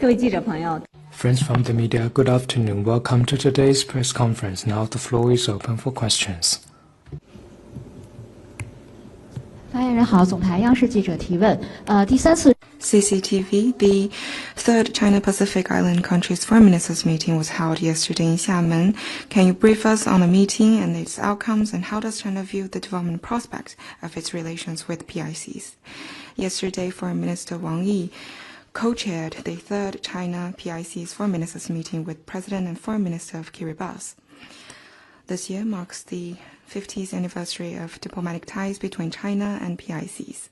各位记者朋友， Friends from the media, good afternoon. Welcome to today's press conference. Now the floor is open for questions. 发言人好，总台央视记者提问。第三次 CCTV, the third China-Pacific Island countries foreign ministers meeting was held yesterday in Xiamen. Can you brief us on the meeting and its outcomes, and how does China view the development prospect of its relations with PICs? Yesterday, Foreign Minister Wang Yi co-chaired the third China PIC's foreign ministers meeting with President and Foreign Minister of Kiribati. This year marks the 50th anniversary of diplomatic ties between China and PICs.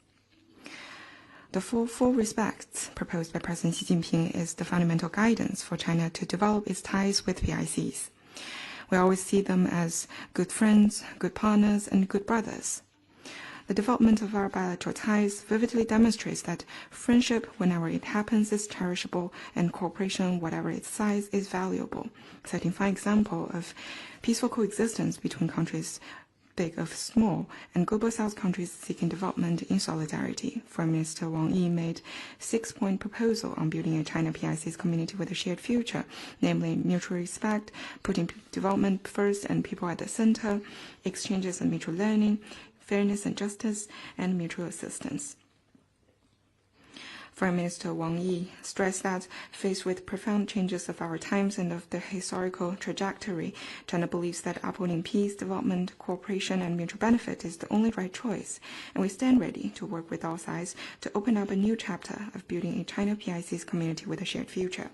The four respects proposed by President Xi Jinping is the fundamental guidance for China to develop its ties with PICs. We always see them as good friends, good partners, and good brothers. The development of our bilateral ties vividly demonstrates that friendship, whenever it happens, is cherishable, and cooperation, whatever its size, is valuable, setting fine example of peaceful coexistence between countries big of small, and global South countries seeking development in solidarity. Foreign Minister Wang Yi made 6-point proposal on building a China-PIC's community with a shared future, namely mutual respect, putting development first and people at the center, exchanges and mutual learning, fairness and justice, and mutual assistance. Foreign Minister Wang Yi stressed that, faced with profound changes of our times and of the historical trajectory, China believes that upholding peace, development, cooperation, and mutual benefit is the only right choice, and we stand ready to work with all sides to open up a new chapter of building a China-PIC's community with a shared future.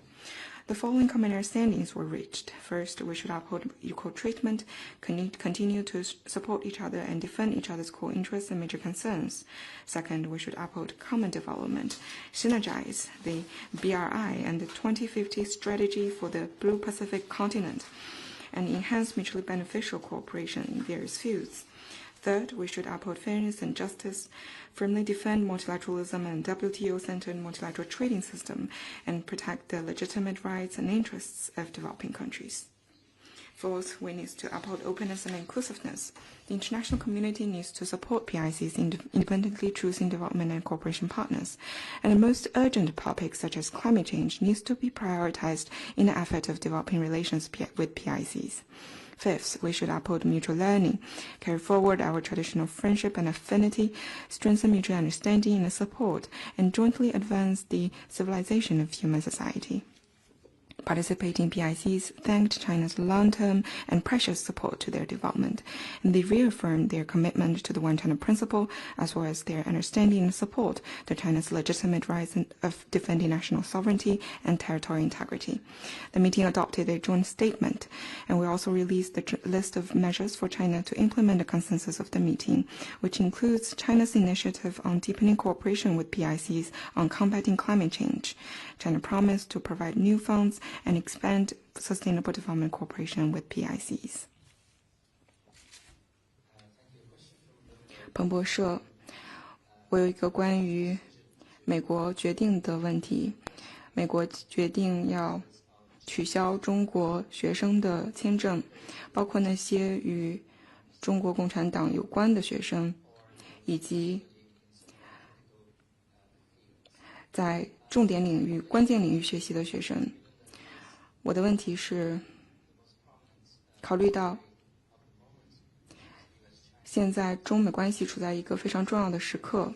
The following common understandings were reached. First, we should uphold equal treatment, continue to support each other and defend each other's core interests and major concerns. Second, we should uphold common development, synergize the BRI and the 2050 strategy for the Blue Pacific continent, and enhance mutually beneficial cooperation in various fields. Third, we should uphold fairness and justice, firmly defend multilateralism and WTO-centered multilateral trading system, and protect the legitimate rights and interests of developing countries. Fourth, we need to uphold openness and inclusiveness. The international community needs to support PICs in independently choosing development and cooperation partners, and the most urgent topics such as climate change needs to be prioritized in the effort of developing relations with PICs. Fifth, we should uphold mutual learning, carry forward our traditional friendship and affinity, strengthen mutual understanding and support, and jointly advance the civilization of human society. Participating PICs thanked China's long-term and precious support to their development, and they reaffirmed their commitment to the One China principle, as well as their understanding and support to China's legitimate rights of defending national sovereignty and territorial integrity. The meeting adopted a joint statement, and we also released the list of measures for China to implement the consensus of the meeting, which includes China's initiative on deepening cooperation with PICs on combating climate change. China promised to provide new funds and expand sustainable development cooperation with PICs. 彭博社，我有一个关于美国决定的问题。美国决定要取消中国学生的签证，包括那些与中国共产党有关的学生，以及在重点领域、关键领域学习的学生。我的问题是，考虑到现在中美关系处在一个非常重要的时刻，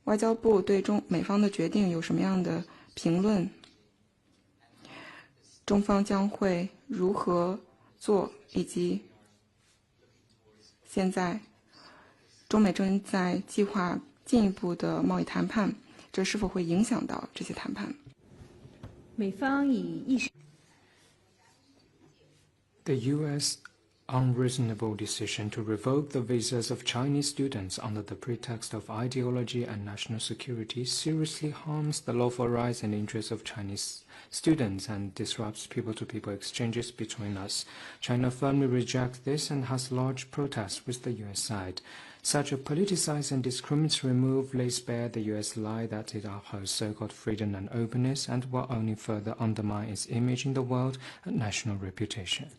外交部对美方的决定有什么样的评论？中方将会如何做？以及现在中美正在计划进一步的贸易谈判，这是否会影响到这些谈判？ The U.S. unreasonable decision to revoke the visas of Chinese students under the pretext of ideology and national security seriously harms the lawful rights and interests of Chinese students and disrupts people-to-people exchanges between us. China firmly rejects this and has lodged protests with the U.S. side. Such a politicized and discriminatory move lays bare the U.S. lie that it upholds so-called freedom and openness and will only further undermine its image in the world and national reputation.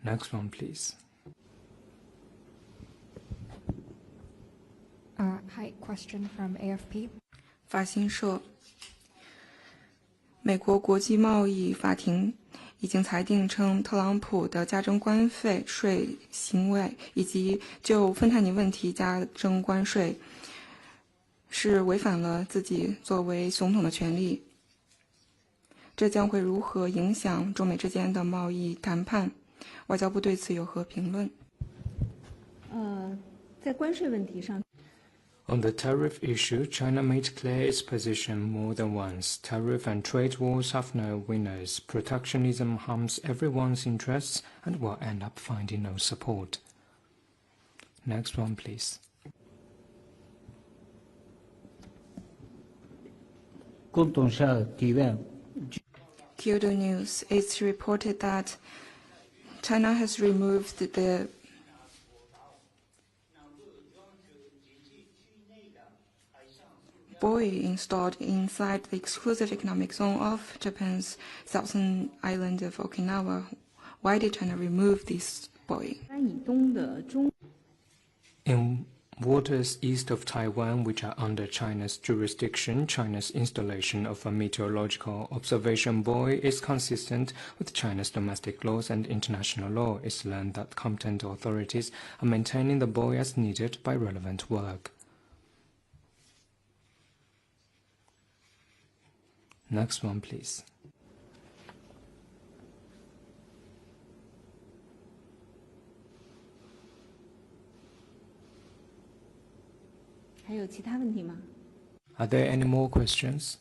Next one, please. Hi, question from AFP. 法新社，美国国际贸易法庭已经裁定称，特朗普的加征关税行为以及就芬太尼问题加征关税是违反了自己作为总统的权利。这将会如何影响中美之间的贸易谈判？外交部对此有何评论？在关税问题上。On the tariff issue, China made clear its position more than once. Tariff and trade wars have no winners. Protectionism harms everyone's interests and will end up finding no support. Next one, please. 共同社提问。Kyoto News, it's reported that China has removed the buoy installed inside the exclusive economic zone of Japan's southern island of Okinawa. Why did China remove this buoy? In waters east of Taiwan, which are under China's jurisdiction, China's installation of a meteorological observation buoy is consistent with China's domestic laws and international law. It's learned that competent authorities are maintaining the buoy as needed by relevant work. Next one, please. Are there any more questions?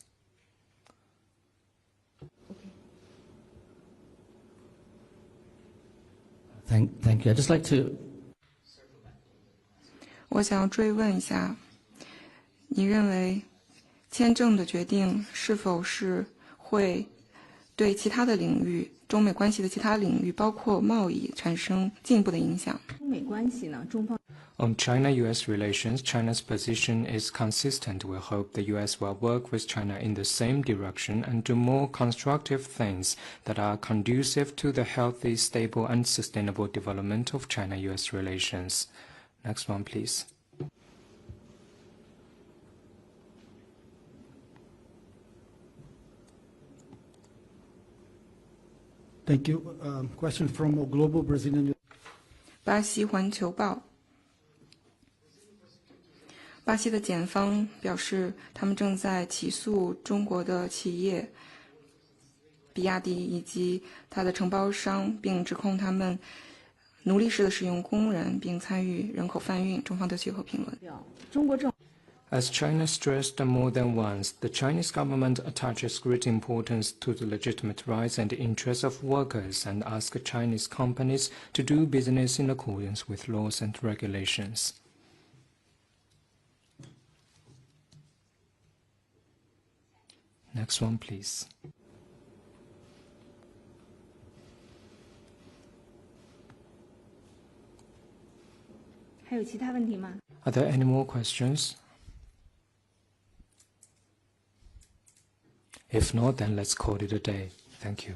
Thank you. I'd just like to. 我想要追问一下，你认为签证的决定是否是会对其他的领域，中美关系的其他领域，包括贸易，产生进一步的影响？中美关系呢，中方。On China-US relations, China's position is consistent. We hope the US will work with China in the same direction and do more constructive things that are conducive to the healthy, stable, and sustainable development of China-US relations. Next one, please. Thank you. Question from a global Brazilian. 巴西环球报。巴西的检方表示，他们正在起诉中国的企业比亚迪以及它的承包商，并指控他们奴隶式的使用工人，并参与人口贩运。中方对此有何评论？中国政 As China stressed more than once, the Chinese government attaches great importance to the legitimate rights and interests of workers and asks Chinese companies to do business in accordance with laws and regulations. Next one, please. Are there any more questions? If not, then let's call it a day. Thank you.